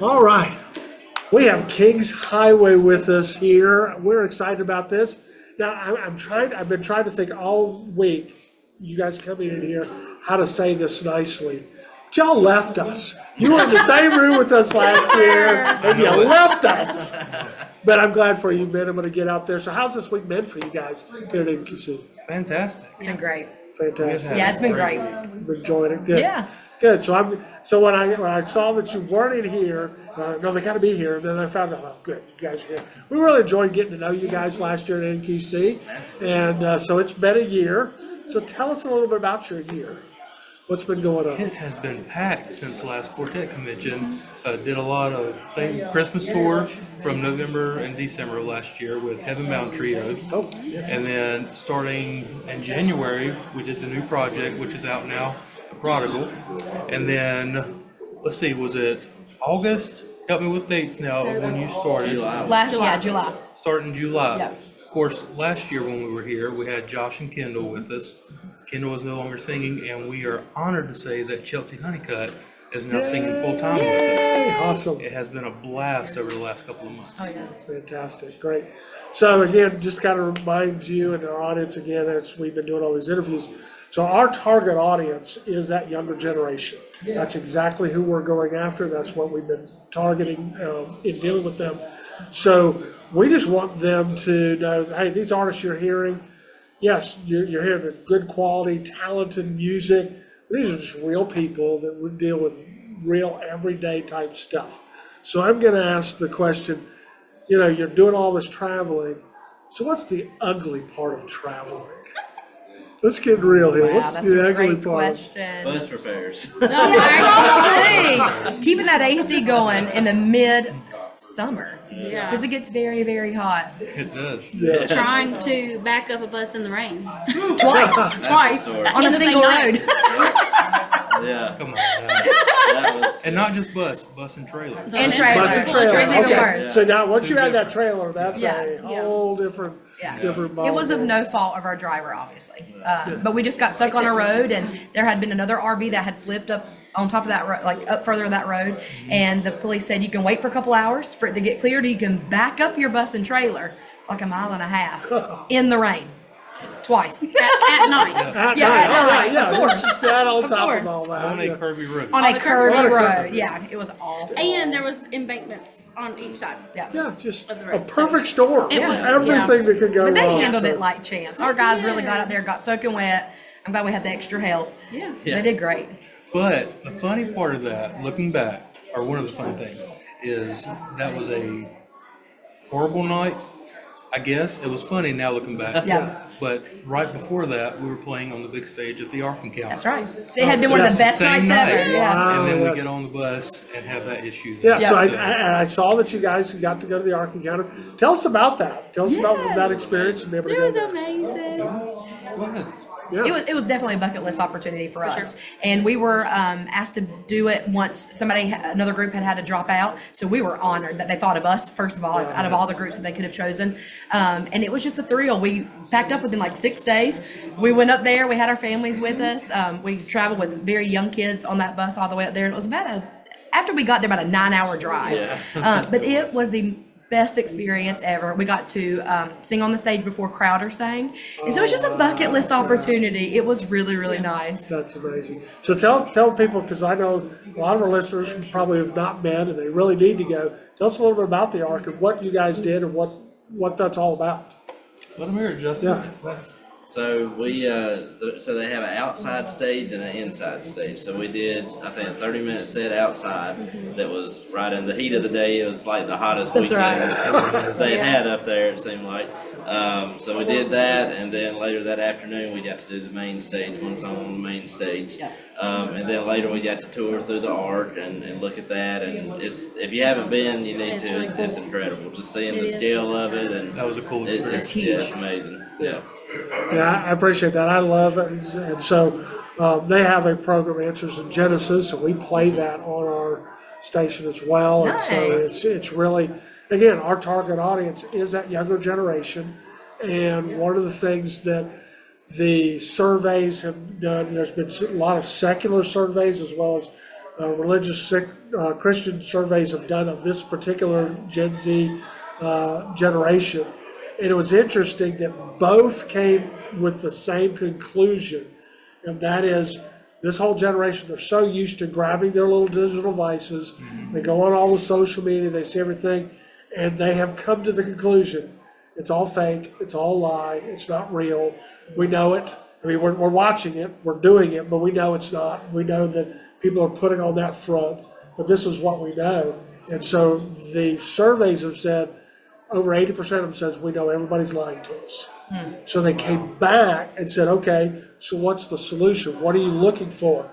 All right. We have Kings Highway with us here. We're excited about this. Now, I've been trying to think all week, you guys coming in here, how to say this nicely. But y'all left us. You were in the same room with us last year, and you left us. But I'm glad for you, Ben. I'm going to get out there. So how's this week been for you guys here at NQC? Fantastic. It's been great. Fantastic. Yeah, it's been great. Enjoying it. Good. Yeah. Good. So when I saw that you weren't in here, no, they got to be here. And then I found out, oh, good, you guys are here. We really enjoyed getting to know you guys last year at NQC, and so it's been a year. So tell us a little bit about your year. What's been going on? It has been packed since the last quartet convention. Did a lot of Christmas tour from November and December of last year with Heaven Bound Trio. Oh, yes. And then starting in January, we did the new project, which is out now, The Prodigal. And then, let's see, was it August? Help me with dates now of when you started. July. Starting in July. Yeah. Of course, last year when we were here, we had Josh and Kendall with us. Kendall is no longer singing, and we are honored to say that Chelsea Honeycutt is now singing full-time with us. Awesome. It has been a blast over the last couple of months. Oh, yeah. Fantastic. Great. So again, just kind of remind you and our audience again, as we've been doing all these interviews. So our target audience is that younger generation. That's exactly who we're going after. That's what we've been targeting in dealing with them. So we just want them to know, hey, these artists you're hearing, yes, you're hearing the good quality, talented music. These are just real people that would deal with real everyday type stuff. So I'm going to ask the question, you're doing all this traveling. So what's the ugly part of traveling? Let's get real here. Wow, What's that's the a ugly great part? question. Bus repairs. Keeping that AC going in the mid-summer. Yeah. Because it gets very, very hot. It does. Yeah. Trying to back up a bus in the rain. Twice story. on a In the single same road. Yeah. Come on. That was, And not just bus and trailer. And trailer. Bus and trailer. Crazy even Okay. worse. So now once you add that trailer, that's Yeah. a whole different ball. It was of no fault of our driver, obviously. But we just got stuck on a road, and there had been another RV that had flipped up on top of that road, like up further of that road. And the police said you can wait for a couple hours for it to get cleared, or you can back up your bus and trailer for like a mile and a half in the rain. Twice. At night. At Yeah, night. at All right, night, yeah, of course. just that on Of top course. of all that. On a yeah. curvy road. On a curvy curvy road. road. Yeah, it was awful. And there was embankments on each side. Yeah, just Of the a road. perfect storm. It was, Everything that could go But they wrong. handled So- it like champs. Our guys really got out there, got soaking wet. I'm glad we had the extra help. Yeah. They did great. But the funny part of that, looking back, or one of the funny things, is that was a horrible night, I guess. It was funny now looking back. Yeah. But right before that, we were playing on the big stage at the Ark Encounter. That's right. So it had been one of the best Same nights night. ever. Yeah. Wow. And then yes. we get on the bus and have that issue. Yeah, Yeah. so I saw that you guys got to go to the Ark Encounter. Tell us about that. Tell us about that experience and be able to It go was there. amazing. Go ahead. Yeah. It was definitely a bucket list opportunity for us, and we were asked to do it once another group had to drop out. So we were honored that they thought of us first of all, out of all the groups that they could have chosen, and it was just a thrill. We packed up within like 6 days. We went up there. We had our families with us. We traveled with very young kids on that bus all the way up there, and it was after we got there about a 9-hour drive. But it was the best experience ever. We got to sing on the stage before Crowder sang. And so it was just a bucket list opportunity. It was really, really nice. That's amazing. So tell people, because I know a lot of our listeners probably have not been and they really need to go. Tell us a little bit about the Ark and what you guys did and what that's all about. Let them hear it, Justin. Yeah. so so they have an outside stage and an inside stage. So we did, I think, a 30-minute set outside that was right in the heat of the day. It was like the hottest That's weekend they had up there, it seemed like. So we did that, and then later that afternoon we got to do the main stage, one song on the main stage. Yeah. And then later we got to tour through the Ark and look at that. And if you haven't been, you need It's to. really cool. It's incredible. Just seeing It the is. scale of it, and That was a cool experience. It's huge. Yeah, it's amazing. Yeah. Yeah, I appreciate that. I love it. And so they have a program, Answers in Genesis, and we play that on our station as well. And so Nice. it's really, again, our target audience is that younger generation. And one of the things that the surveys have done, there's been a lot of secular surveys as well as religious Christian surveys have done of this particular Gen Z generation. And it was interesting that both came with the same conclusion, and that is this whole generation, they're so used to grabbing their little digital devices. They go on all the social media, they see everything, and they have come to the conclusion it's all fake, it's all a lie, it's not real. We know it. I mean, we're watching it, we're doing it, but we know it's not. We know that people are putting on that front, but this is what we know. And so the surveys have said, over 80% of them says, we know everybody's lying to us. So they came back and said, okay, so what's the solution? What are you looking for?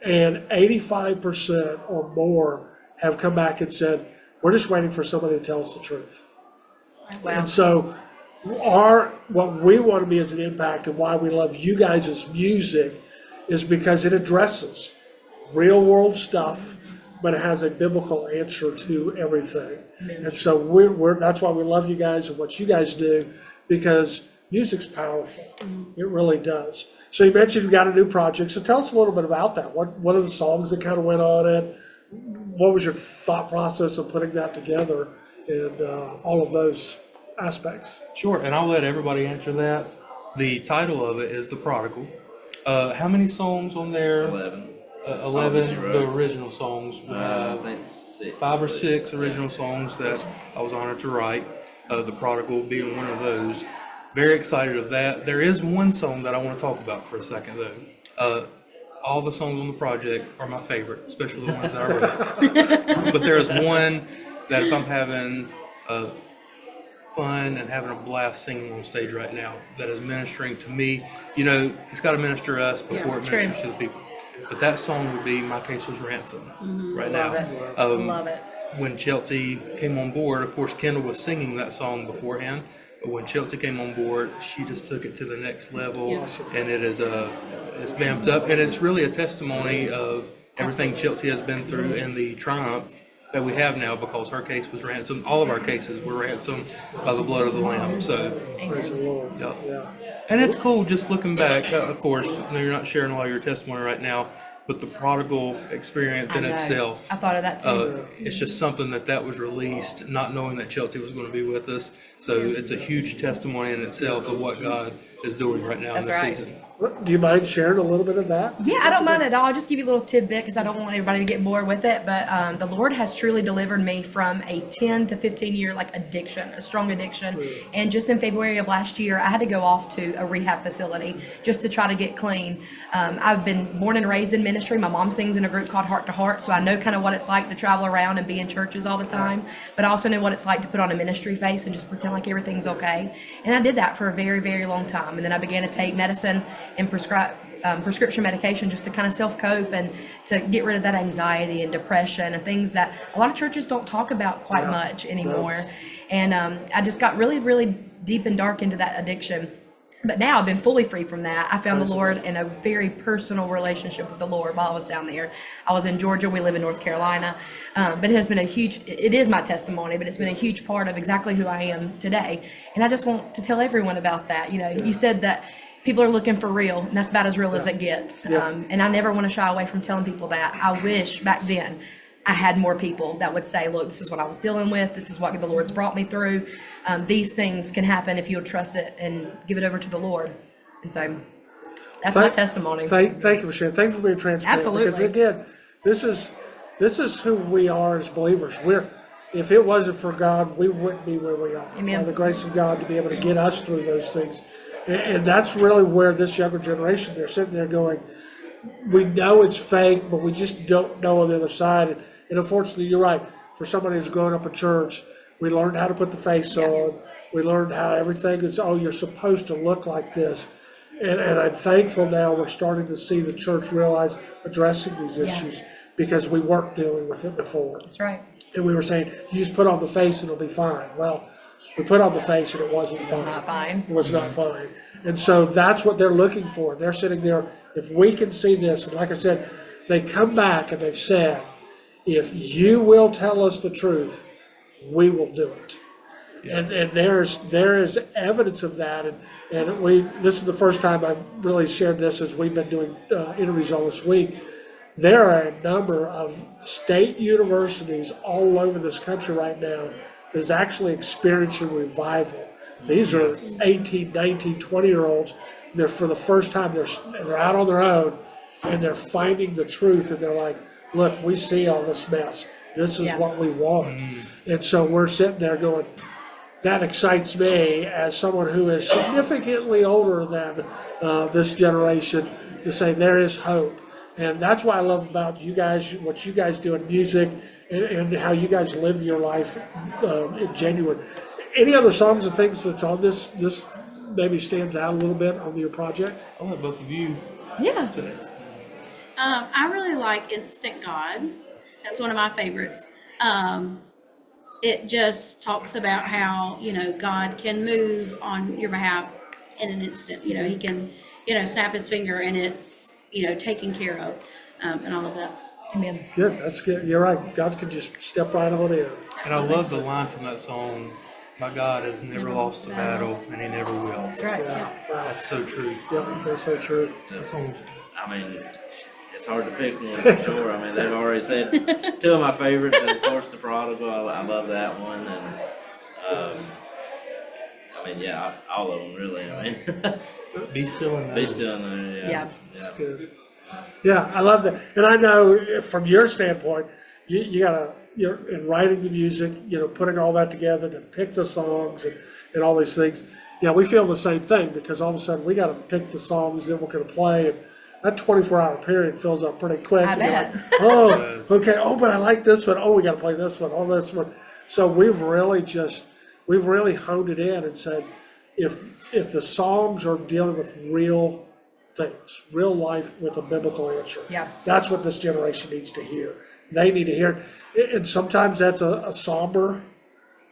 And 85% or more have come back and said, we're just waiting for somebody to tell us the truth. Wow. And so what we want to be as an impact and why we love you guys' music is because it addresses real world stuff, but it has a biblical answer to everything. And so we're that's why we love you guys and what you guys do, because music's powerful. It really does. So you mentioned you got a new project. So tell us a little bit about that. What are the songs that kind of went on it? What was your thought process of putting that together and all of those aspects? Sure, and I'll let everybody answer that. The title of it is The Prodigal. How many songs on there? 11. 11, Right. the original songs. I think 6. 5 or 6 original songs that I was honored to write, The Prodigal being one of those. Very excited of that. There is one song that I want to talk about for a second, though. All the songs on the project are my favorite, especially the ones that I wrote. But there is one that if I'm having fun and having a blast singing on stage right now, that is ministering to me. You know, it's got to minister to us before it ministers to the people. But that song would be My Case Was Ransom right now. Love it. When Chelsea came on board, of course, Kendall was singing that song beforehand. But when Chelsea came on board, she just took it to the next level, and it is it's vamped up, and it's really a testimony of everything Chelsea has been through and the triumph that we have now, because her case was ransomed. All of our cases were ransomed by the blood of the Lamb. So, Praise the Lord. yeah. And it's cool just looking back. Of course, I know you're not sharing all your testimony right now, but the prodigal experience in I know. itself. I thought of that too. It's just something that was released, not knowing that Chelsea was going to be with us. So it's a huge testimony in itself of what God is doing right now That's in this right. season. Do you mind sharing a little bit of that? Yeah, I don't mind at all. I'll just give you a little tidbit because I don't want everybody to get bored with it. But the Lord has truly delivered me from a 10 to 15 year addiction, a strong addiction. And just in February of last year, I had to go off to a rehab facility just to try to get clean. I've been born and raised in ministry. My mom sings in a group called Heart to Heart, so I know kind of what it's like to travel around and be in churches all the time. But I also know what it's like to put on a ministry face and just pretend like everything's okay. And I did that for a very, very long time. And then I began to take medicine and prescription medication just to kind of self-cope and to get rid of that anxiety and depression and things that a lot of churches don't talk about quite much anymore. And I just got really, really deep and dark into that addiction. But now I've been fully free from that. I found the Lord in a very personal relationship with the Lord while I was down there. I was in Georgia. We live in North Carolina. But it has been it is my testimony, but it's been a huge part of exactly who I am today. And I just want to tell everyone about that. You know, you said that people are looking for real, and that's about as real as it gets. And I never want to shy away from telling people that. I wish back then I had more people that would say, look, this is what I was dealing with. This is what the Lord's brought me through. These things can happen if you'll trust it and give it over to the Lord. And so that's my testimony. Thank you for sharing. Thank you for being transparent. Absolutely. Because again, this is who we are as believers. If it wasn't for God, we wouldn't be where we are. Amen. By the grace of God to be able to get us through those things. And that's really where this younger generation, they're sitting there going, we know it's fake, but we just don't know on the other side. And unfortunately, you're right. For somebody who's grown up in church, we learned how to put the face on. We learned how everything is, you're supposed to look like this. And I'm thankful now we're starting to see the church realize addressing these issues because we weren't dealing with it before. That's right. And we were saying, you just put on the face and it'll be fine. Well, we put on the face and it wasn't fine. It's not fine. It was not fine. And so that's what they're looking for. They're sitting there, if we can see this, and like I said, they come back and they've said, if you will tell us the truth, we will do it. Yes. And there is evidence of that. And this is the first time I've really shared this as we've been doing interviews all this week. there are a number of state universities all over this country right now that's actually experiencing revival. These are 18, 19, 20-year-olds. They're for the first time, they're out on their own, and they're finding the truth, and they're like, look, we see all this mess. This is what we want. And so we're sitting there going, that excites me as someone who is significantly older than this generation to say there is hope. And that's what I love about you guys, what you guys do in music, and how you guys live your life in genuine. Any other songs and things that's on this maybe stands out a little bit on your project? I'll let both of you. Yeah. I really like Instant God. That's one of my favorites. It just talks about how, God can move on your behalf in an instant. He can, snap his finger and it's, taken care of, and all of that. Amen. Good, that's good. You're right. God can just step right on in. And I love the line from that song, my God has never lost a battle, and he never will. That's right. Yeah, wow. That's so true. Yeah, that's so true. I mean, it's hard to pick one for sure. I mean, they've already said two of my favorites, and of course, The Prodigal. I love that one, and I mean, yeah, all of them really. I mean, Be still in Be that. Still in there. Yeah. Yeah. That's good. Yeah, I love that. And I know from your standpoint, you're in writing the music, putting all that together, to pick the songs and all these things. Yeah, we feel the same thing, because all of a sudden we got to pick the songs that we're going to play, and that 24-hour period fills up pretty quick. I And you're bet. like, oh, Yes. okay. Oh, but I like this one. Oh, we got to play this one. Oh, this one. So we've really honed it in and said, if the songs are dealing with real things, real life with a biblical answer, Yeah. that's what this generation needs to hear. They need to hear it. And sometimes that's a somber,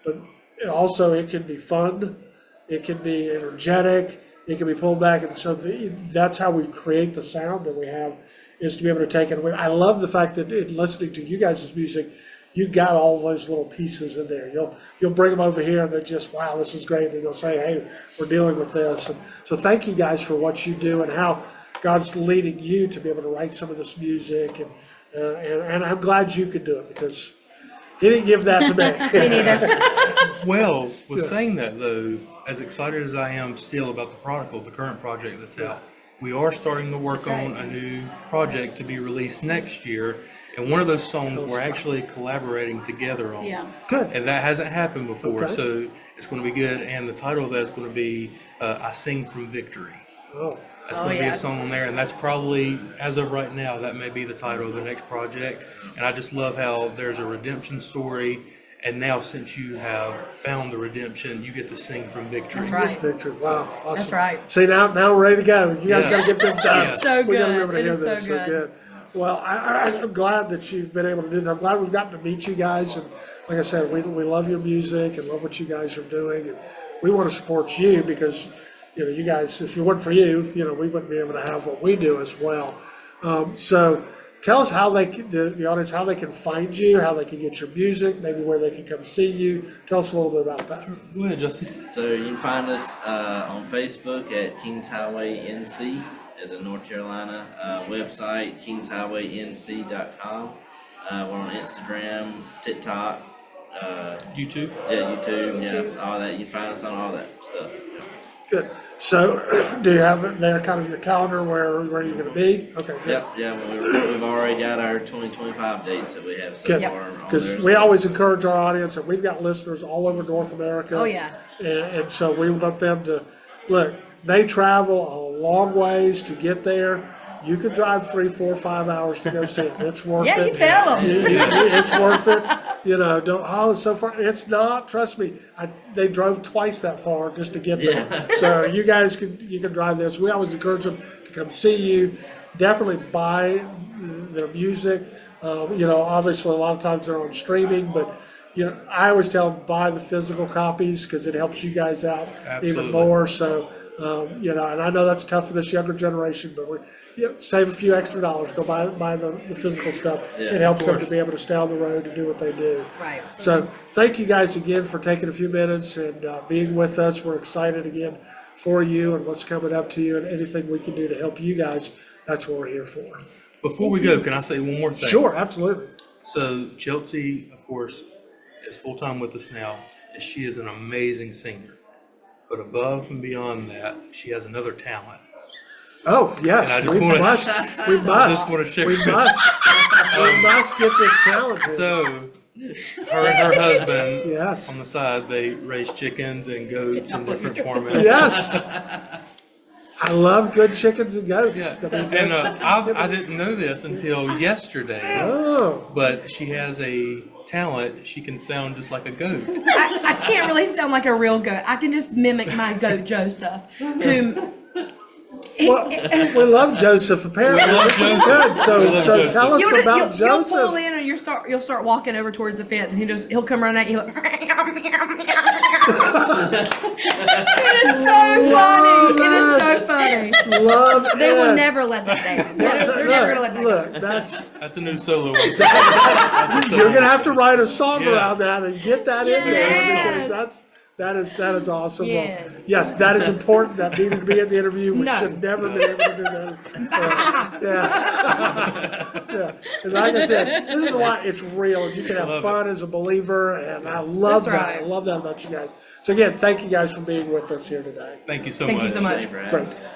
but also it can be fun. It can be energetic. It can be pulled back. And so that's how we create the sound that we have, is to be able to take it away. I love the fact that in listening to you guys' music, you got all those little pieces in there. You'll bring them over here, and they're just, wow, this is great. And they'll say, hey, we're dealing with this. And so thank you guys for what you do and how God's leading you to be able to write some of this music. And I'm glad you could do it, because he didn't give that to me. Me neither. Well, with saying that though, as excited as I am still about The Prodigal, the current project that's out, we are starting to work on a new project to be released next year. And one of those songs we're actually collaborating together on. Yeah. Good. And that hasn't happened before, Okay. so it's going to be good. And the title of that is going to be I Sing from Victory. Oh, That's Oh, going to be yeah. a song on there, and that's probably, as of right now, that may be the title of the next project. And I just love how there's a redemption story, and now since you have found the redemption, you get to sing from victory. That's right. victory. Wow. Awesome. That's right. See, now we're ready to go. You guys Yeah. got to get this done. It's so We got to good. be able to It hear is so this. good. Well, I'm glad that you've been able to do this. I'm glad we've gotten to meet you guys. And like I said, we love your music and love what you guys are doing. And we want to support you, because, you guys, if it weren't for you, we wouldn't be able to have what we do as well. So tell us how the audience, how they can find you, how they can get your music, maybe where they can come see you. Tell us a little bit about that. Go ahead, Justin. So you can find us on Facebook at Kings Highway NC, as in North Carolina. Website, kingshighwaync.com. We're on Instagram, TikTok, YouTube. YouTube, yeah, all that. You can find us on all that stuff. Good. So do you have it there, kind of your calendar, where you're going to be? Okay, good. Yep, yeah, we've already got our 2025 dates that we have so Good. far on Because there. we always encourage our audience, and we've got listeners all over North America. Oh, yeah. And so we want them to, look, they travel a long ways to get there. You could drive 3, 4, 5 hours to go see it. It's worth Yeah, it. you tell them. It's worth it. So far, it's not, trust me, they drove twice that far just to get there. Yeah. So you guys you can drive this. We always encourage them to come see you. Definitely buy their music. Obviously a lot of times they're on streaming, but I always tell them buy the physical copies, because it helps you guys out even Absolutely. more. So, and I know that's tough for this younger generation, but save a few extra dollars. Go buy the physical stuff. Yeah, It helps of them to course. be able to stay on the road to do what they do. Right. So thank you guys again for taking a few minutes and being with us. We're excited again for you and what's coming up to you, and anything we can do to help you guys, that's what we're here for. Before we go, can I say one more thing? Sure, absolutely. So Chelsea, of course, is full-time with us now, and she is an amazing singer. But above and beyond that, she has another talent. Oh, yes, And I just we wanna- must, we I just must, want to share. we must get this talent. So, her and her husband, Yes, on the side, they raise chickens and goats in different formats. yes. I love good chickens and goats. I mean, And I didn't know this until yesterday, Oh, but she has a talent. She can sound just like a goat. I can't really sound like a real goat. I can just mimic my goat Joseph, whom. well, we love Joseph apparently. We love This is Joseph. good. We So, love so Joseph. tell us You'll about you'll pull Joseph. in and you'll start walking over towards the fence, and he'll come running at you. It is so funny. It is so funny. Love They will it. never let that down. They're never gonna let that go. Look, that's That's a new solo. you're gonna have to write a song Yes. around that and get that in there Yes. because that is awesome. Well, Yes. yes, that is important. That needed to be in the interview. We No. should never be able to do that. Yeah. Yeah. And like I said, this is why it's real. You can have Love fun as a believer, and I love That's that. right. I love that about you guys. So again, thank you guys for being with us here today. Thank you so Thank much. you so much. Thank you for having Great. us.